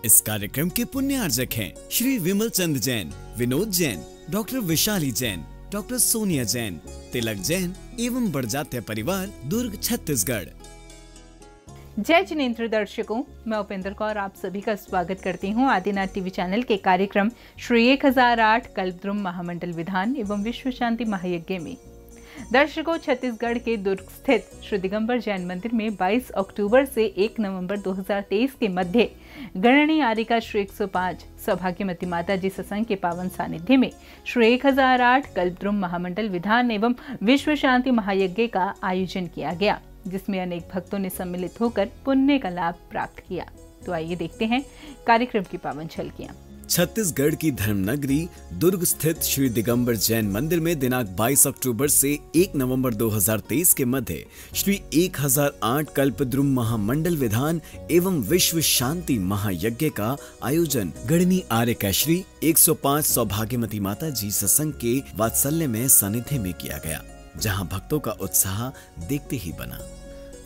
इस कार्यक्रम के पुण्यार्जक हैं श्री विमल चंद जैन, विनोद जैन, डॉक्टर विशाली जैन, डॉक्टर सोनिया जैन, तिलक जैन एवं बड़जात्या परिवार, दुर्ग, छत्तीसगढ़। जय जिनेंद्र दर्शकों, मैं उपेंद्र कौर आप सभी का स्वागत करती हूं आदिनाथ टीवी चैनल के कार्यक्रम श्री 1008 कल्पद्रुम महामंडल विधान एवं विश्व शांति महायज्ञ में। दर्शकों, छत्तीसगढ़ के दुर्ग स्थित श्री दिगंबर जैन मंदिर में 22 अक्टूबर से 1 नवंबर 2023 के मध्य गणनी आर्यिका श्री 105 सौभाग्यवती माता जी सत्संग के पावन सानिध्य में श्री 1008 कल्पद्रुम महामंडल विधान एवं विश्व शांति महायज्ञ का आयोजन किया गया, जिसमें अनेक भक्तों ने सम्मिलित होकर पुण्य का लाभ प्राप्त किया। तो आइए देखते हैं कार्यक्रम की पावन झलकियां। छत्तीसगढ़ की धर्मनगरी दुर्ग स्थित श्री दिगंबर जैन मंदिर में दिनांक 22 अक्टूबर से 1 नवंबर 2023 के मध्य श्री 1008 कल्पद्रुम महामंडल विधान एवं विश्व शांति महायज्ञ का आयोजन गणनी आर्यिका श्री 105 सौभाग्यवती माता जी सत्संग के वात्सल्य में सानिध्य में किया गया, जहां भक्तों का उत्साह देखते ही बना।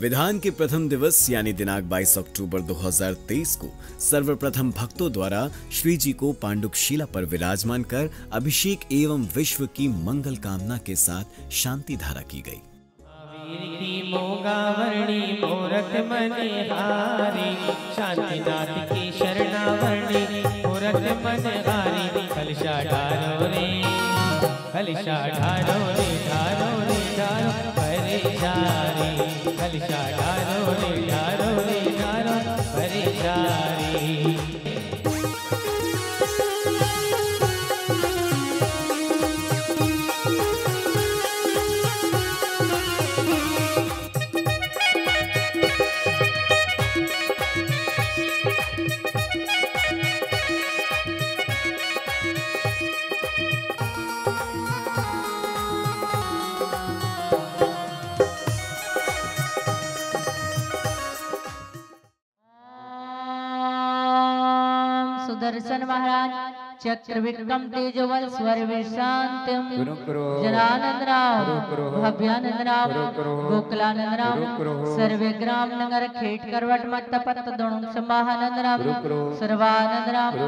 विधान के प्रथम दिवस यानी दिनांक 22 अक्टूबर 2023 को सर्वप्रथम भक्तों द्वारा श्री जी को पांडुक शिला पर विराजमान कर अभिषेक एवं विश्व की मंगल कामना के साथ शांति धारा की गई। शांतिनाथ की शरणावरणी मूरत मनहारी कलशा ढारो रे कलशा ढारो रे ढारो रे ढारो परे जारी कलशा ढारो रे ढारो रे ढारो परे जारी। सुदर्शन महाराज चक्र विक्रम तेजोवल स्वर शांतम जनानंद राम भव्यानंद राम गोकुलानंद राम सर्वे ग्राम नगर खेट करवट मत पत दोणुम समाहानंद राम सर्वानंद राम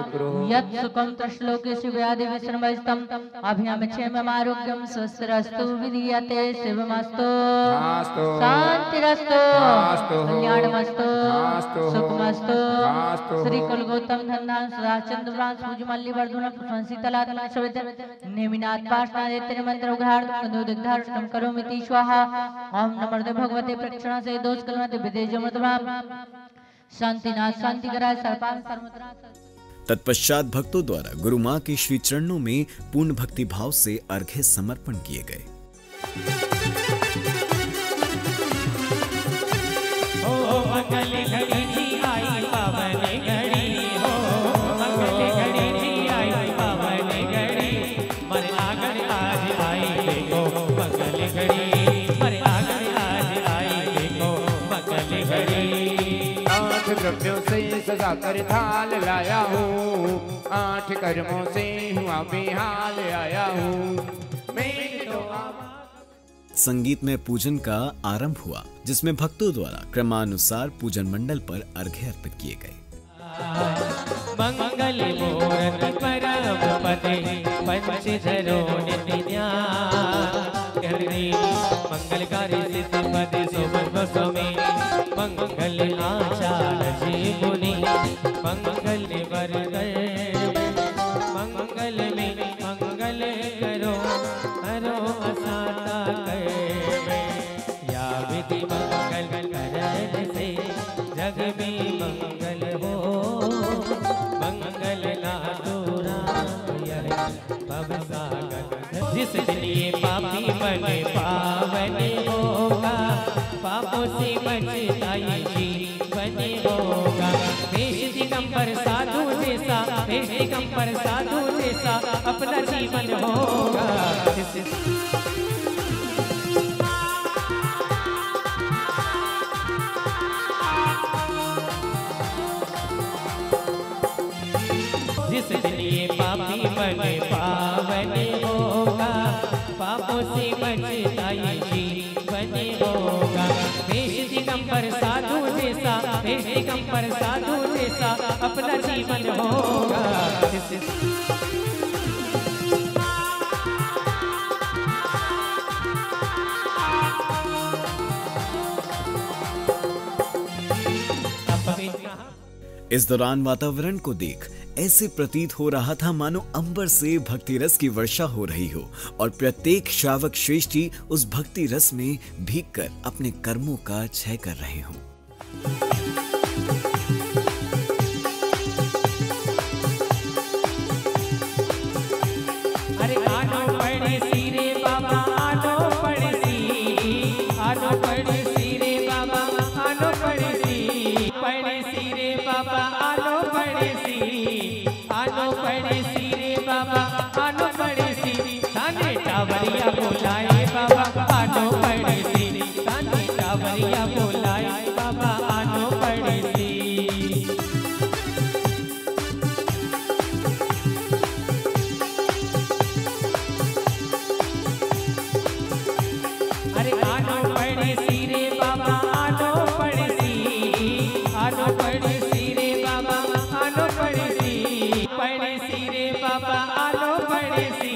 यत् सुखम त्रिश्लोके शिव्यादि विश्रमस्तम अभ्याम क्षेम आरोग्यम स्वस्तिरस्तु विधीयते शिवमस्तु शांतिरस्तु कल्याणमस्तु सुखमस्तु। श्री कुल गौतम धन्धान सदा चंद्र ब्रांच पूजमल्ली वर्धुन संसीतलात् सवित नेमिनाथ पाशना देते मंत्र उघाड़ कंदो दिग्धारष्टम करोमिति स्वाहा। ओम नमो भगवते प्रक्षणा से दोष कलमते विदेज मृतभाम शांतिनाथ शांति कराय सर्पान सर्वत्र। तत्पश्चात भक्तों द्वारा गुरु मां के श्री चरणों में पूर्ण भक्ति भाव से अर्घ्य समर्पण किए गए। द्रव्यों से सजा कर थाल लाया हूँ, 8 कर्मों से हुआ बेहाल आया हूँ। संगीत में पूजन का आरंभ हुआ, जिसमें भक्तों द्वारा क्रमानुसार पूजन मंडल पर अर्घ्य अर्पित किए गए। मंगल मूर्ति परम पदे पंचधरो मंगलकारी सिद्धि पदे सोमन स्वामी मंगल आचार जी मुनि मंगल वरदे मंगल में मंगल करो हरो असाता कर या विधि मंगल करन से जग में मंगल हो मंगल ना दूरा भव सागर। जिस दिन ये पापी बने पावन होगा पापों से बचता ये जीवन होगा। देश दिगंबर साधु जैसा देश दिगंबर साधु जैसा अपना जीवन होगा। जिस दिन ये पापी बने पावन होगा पापों से बचता ये जीवन होगा। देश दिगंबर साधु जैसा, भेष दिगंबर साधु जैसा अपना जीवन होगा। इस दौरान वातावरण को देख ऐसे प्रतीत हो रहा था मानो अंबर से भक्ति रस की वर्षा हो रही हो और प्रत्येक श्रावक श्रेष्ठी उस भक्ति रस में भीगकर अपने कर्मों का क्षय कर रहे हों। अरे आनो पड़े सीरे बाबा, आनो पड़े सी, आनो पड़े सीरे बाबा, आनो पड़े सी, पड़े सीरे बाबा, आनो पड़े सी, आनो पड़े सीरे बाबा, आनो पड़े सी, थाने टावरिया बोलाए बाबा, आनो पड़े सी, थाने टावरिया बोलाए बाबा, आनो पड़े सी। अरे आनो पड़े सीरे बाबा, आनो पड़े सी, आनो पड़े सीरे बाबा, आनो पड़े सी, पड़े सीरे बाबा, आनो पड़े सी,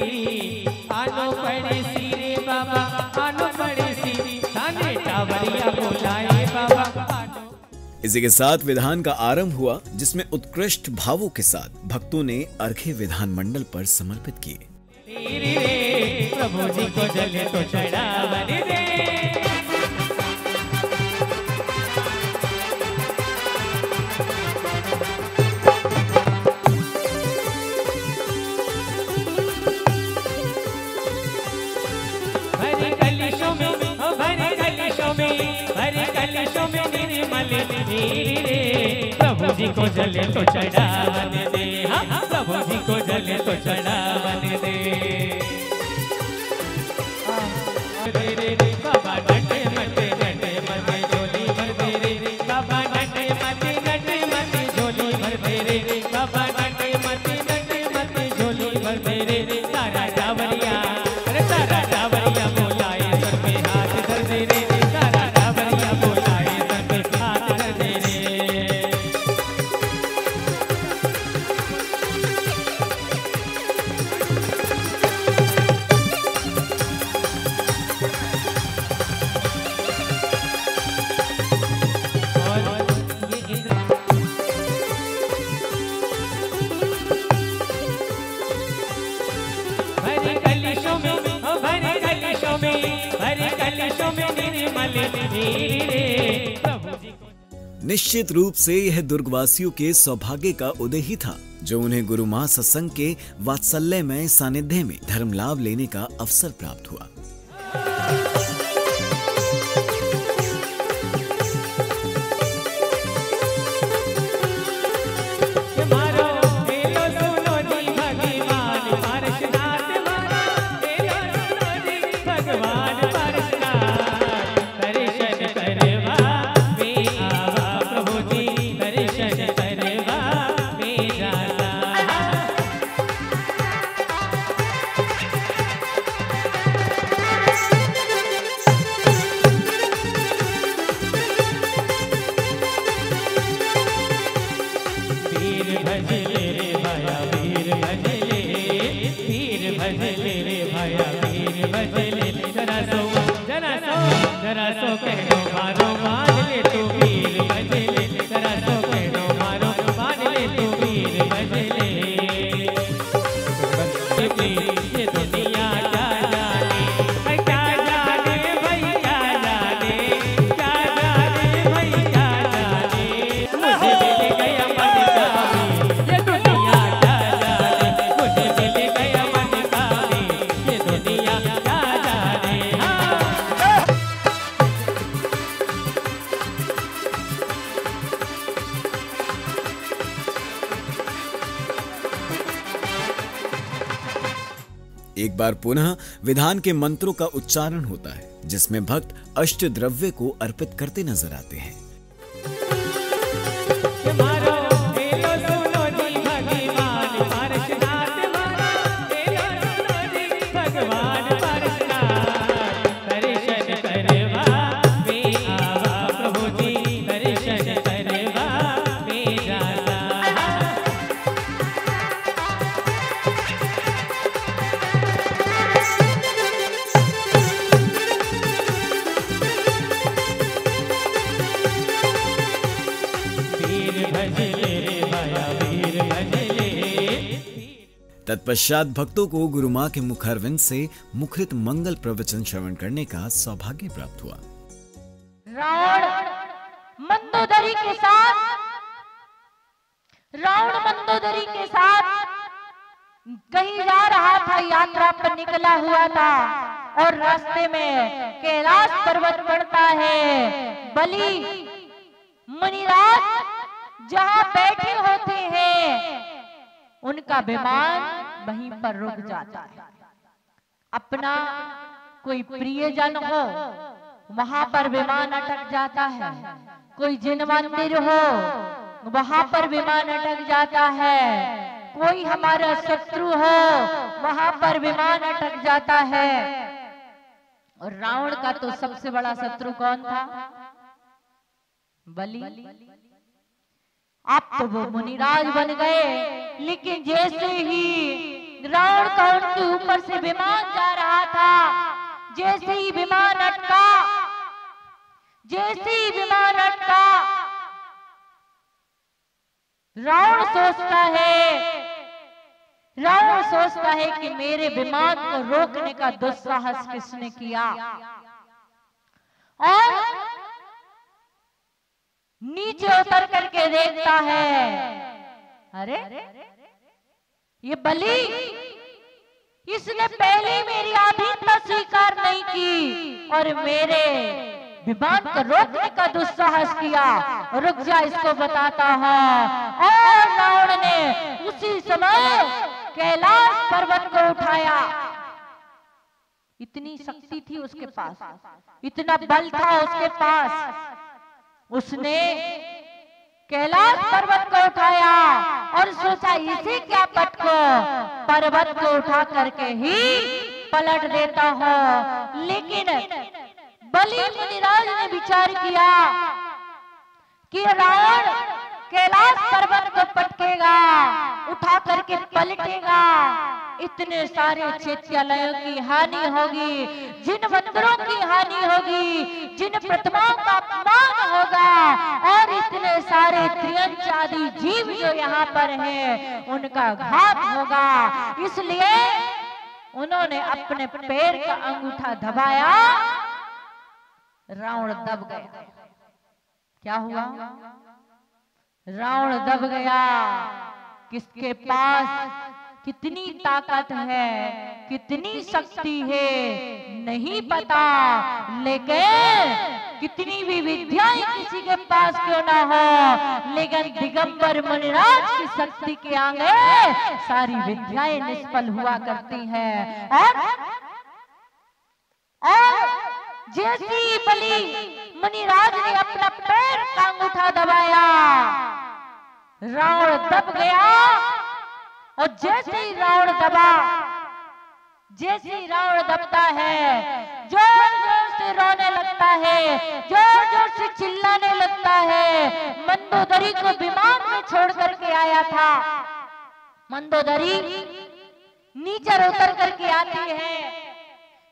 आनो पड़े सीरे बाबा, आनो पड़े सी, थाने टावरिया बोलाए बाबा, आनो। इसी के साथ विधान का आरंभ हुआ, जिसमें उत्कृष्ट भावों के साथ भक्तों ने अर्घ्य विधान मंडल पर समर्पित किए। प्रभु जी को जले तो चढ़ावन दे, भरे कलशों में, ओ भरे कलशों में, भरे कलशों में निर्मल रे, प्रभु जी को जले तो चढ़ावन दे, हाँ प्रभु जी को जले तो चढ़ावन दे। बाबा नटे मटे नटे मटे झोली भर दे रे, बाबा नटे मटे नटे मटे झोली भर दे रे, बाबा नटे मटे नटे मटे झोली भर दे रे, तारा टावरिया, अरे तारा टावरिया बोलाए सर पे हाथ धर दे रे, तारा टावरिया बोलाए सर पे हाथ धर दे रे। भरे कलशों में, ओ भरे कलशों में, भरे कलशों में निर्मल रे, प्रभु जी को। निश्चित रूप से यह दुर्गवासियों के सौभाग्य का उदय ही था, जो उन्हें गुरु मां सत्संग के वात्सल्यमय सानिध्य में धर्म लाभ लेने का अवसर प्राप्त हुआ। मारो हेलो सुनो जी भगवान पारसनाथ, मारो हेलो सुनो जी भगवान पारसनाथ, दर्शन करवा में आवा प्रभु जी, दर्शन करवा में जाना। वीर भजले रे भाया वीर भजले, वीर भजले रे भाया वीर भजले, जरा सो कहनो मारो मान ले तू वीर भजले, जरा सो कहनो मारो मान ले तू वीर भजले। ये दुनिया क्या जाने, क्या जाने भाई क्या जाने, क्या जाने भाई क्या जाने, मुझे मिल गया मन का भी, ये दुनिया क्या जाने, मुझे मिल गया मन का भी, ये दुनिया क्या जाने। हाँ एक बार पुनः विधान के मंत्रों का उच्चारण होता है, जिसमें भक्त अष्ट द्रव्य को अर्पित करते नजर आते हैं। मारो हेलो सुनो जी भगवान पारसनाथ, मारो हेलो सुनो जी भगवान पारसनाथ, दर्शन करवा में आवा प्रभु तत्पश्चात भक्तों को गुरु मां के मुखारविंद से मुखरित मंगल प्रवचन श्रवण करने का सौभाग्य प्राप्त हुआ। रावण मंदोदरी के साथ कहीं जा रहा था, यात्रा पर निकला हुआ था और रास्ते में कैलाश पर्वत पड़ता है। बलि मुनिराज जहां बैठे होते हैं उनका विमान वहीं पर रुक जाता है। अपना कोई प्रियजन हो वहां पर विमान अटक जाता है, कोई जिन मंदिर हो वहां पर विमान अटक जाता है, कोई हमारा शत्रु हो वहां पर विमान अटक जाता है। और रावण का तो सबसे बड़ा शत्रु कौन था? बलि। अब तो वो मुनिराज बन गए, लेकिन जैसे ही रावण का उनके ऊपर से विमान जा रहा था, जैसे ही विमान अटका, रावण सोचता है कि मेरे विमान को रोकने का दुस्साहस किसने किया। और नीचे उतर करके देखता है, अरे ये बलि, इसने पहले मेरी आधीनता स्वीकार नहीं की और मेरे विमान को रोकने का दुस्साहस किया। रुक जा, इसको बताता है। और रावण ने उसी समय कैलाश पर्वत को उठाया। इतनी शक्ति थी उसके पास, इतना बल था उसके पास। उसने कैलाश पर्वत को उठाया और सोचा इसे क्या पटको, पर्वत को उठा करके ही पलट देता हो। लेकिन बलि मुनिराज ने विचार किया कि रावण कैलाश पर्वत को पटकेगा, उठा करके पलटेगा, इतने सारे चैत्यालयों की हानि होगी, जिन मंदिरों की हानि होगी, जिन प्रतिमाओं का अपमान होगा और इतने सारे त्रियंच आदि जीव जो यहाँ पर हैं उनका घात होगा। इसलिए उन्होंने अपने पैर का अंगूठा दबाया, रावण दब गया। क्या हुआ? रावण दब गया। किसके पास कितनी ताकत है, कितनी शक्ति है नहीं पता, लेकिन कितनी भी विद्याएं किसी के पास क्यों ना हो, लेकिन दिगंबर मुनिराज की शक्ति के आगे सारी विद्याएं निष्फल हुआ करती हैं। और जैसी बलि मुनिराज ने अपना पैर का अंगूठा दबाया, रावण दब गया। और जैसे ही रावण दबता है, जोर जोर से रोने लगता है, जोर जोर से चिल्लाने लगता है। मंदोदरी को विमान में छोड़ करके आया था। मंदोदरी नीचे उतर करके आती है,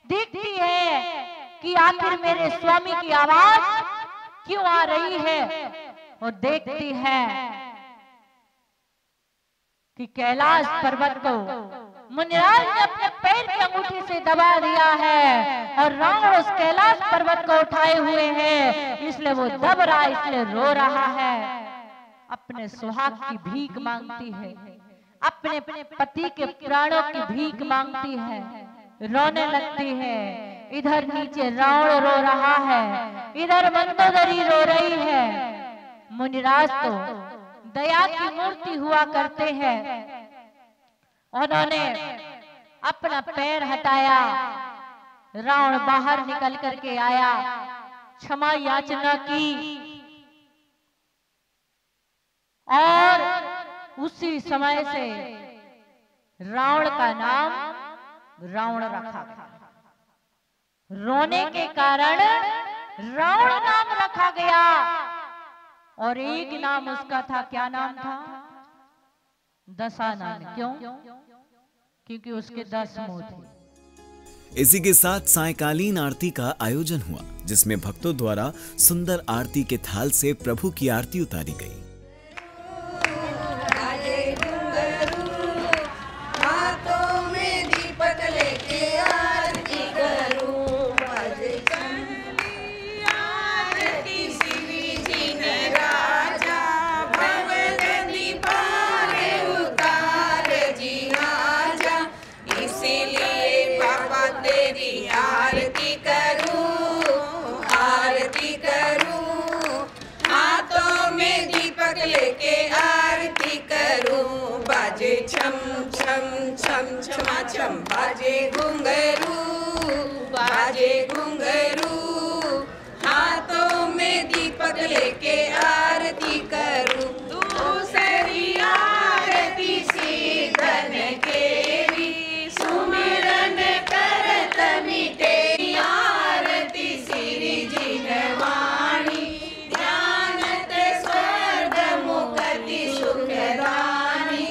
देखती है कि आखिर मेरे स्वामी की आवाज क्यों आ रही है, और देखती है कि कैलाश पर्वत को मुनिराज ने अपने पैर के अंगूठे से दबा दिया है और रावण उस कैलाश पर्वत को उठाए हुए है, इसलिए वो दब रहा, इसलिए रो रहा है। अपने सुहाग की भीख मांगती है, अपने पति के प्राणों की भीख मांगती है, रोने लगती है। इधर नीचे रावण रो रहा है, इधर मंदोदरी रो रही है। मुनिराज तो दया की मूर्ति हुआ करते हैं। उन्होंने अपना पैर हटाया, रावण बाहर निकल करके आया, क्षमा याचना की और उसी समय से रावण का नाम रावण रखा गया। रोने के कारण रावण नाम रखा गया। और एक नाम उसका था, क्या नाम था? दशानन। क्यों? क्योंकि उसके 10 मुंह थे। इसी के साथ सायंकालीन आरती का आयोजन हुआ, जिसमें भक्तों द्वारा सुंदर आरती के थाल से प्रभु की आरती उतारी गई। छम छम छमा छम बाजे घुंघरू, बाजे घुंघरू, हाथों में दीपक लेके आरती करूं, दूसरी आरती सीधन केरी, सुमिरन करत मिटे आरती श्री जिनवाणी, ध्यानत स्वर्ग मुक्ति सुखदानी,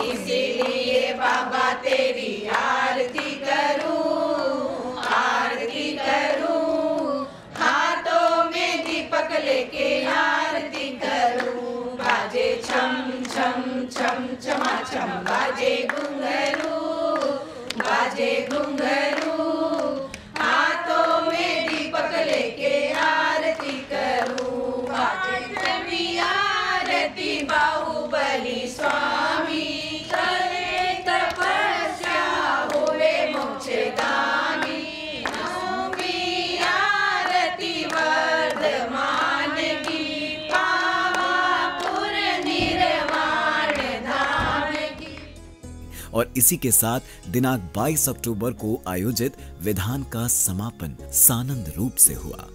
इसीलिए बाबा तेरी आरती करूं, आरती करूं, हाथों में दीपक लेके आरती करूं, बाजे छम छम छम छमा छम बाजे घुंघरू, बाजे घुंघरू, हाथों में दीपक लेके आरती करूं, बाजे आरती बाहुबली स्वामी, करे तपस्या हुए मोक्षदानी, नौमी आरती वर्धमान की, पावापुर निर्वाण धाम की। और इसी के साथ दिनांक 22 अक्टूबर को आयोजित विधान का समापन सानंद रूप से हुआ।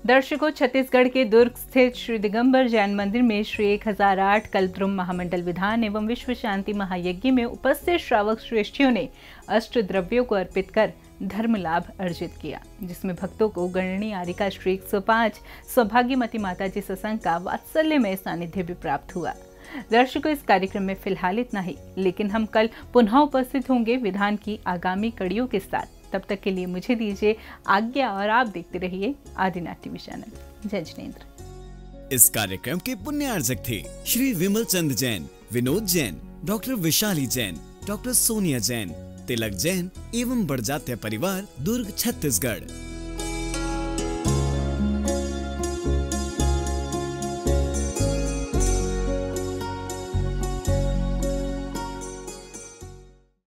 दर्शकों, छत्तीसगढ़ के दुर्ग स्थित श्री दिगंबर जैन मंदिर में श्री 1008 कल्पद्रुम महामंडल विधान एवं विश्व शांति महायज्ञ में उपस्थित श्रावक श्रेष्ठियों ने अष्ट द्रव्यों को अर्पित कर धर्म लाभ अर्जित किया, जिसमें भक्तों को गणनी आरिका श्री 105 सौभाग्यमती माता जी सत्संग का वात्सल्यमय सानिध्य भी प्राप्त हुआ। दर्शकों, इस कार्यक्रम में फिलहाल इतना ही, लेकिन हम कल पुनः उपस्थित होंगे विधान की आगामी कड़ियों के साथ। तब तक के लिए मुझे दीजिए आज्ञा और आप देखते रहिए आदिनाथ टीवी चैनल। जय जिनेंद्र। इस कार्यक्रम के पुण्यार्जक थे श्री विमल चंद जैन, विनोद जैन, डॉक्टर विशाली जैन, डॉक्टर सोनिया जैन, तिलक जैन एवं बड़जात्या परिवार, दुर्ग, छत्तीसगढ़।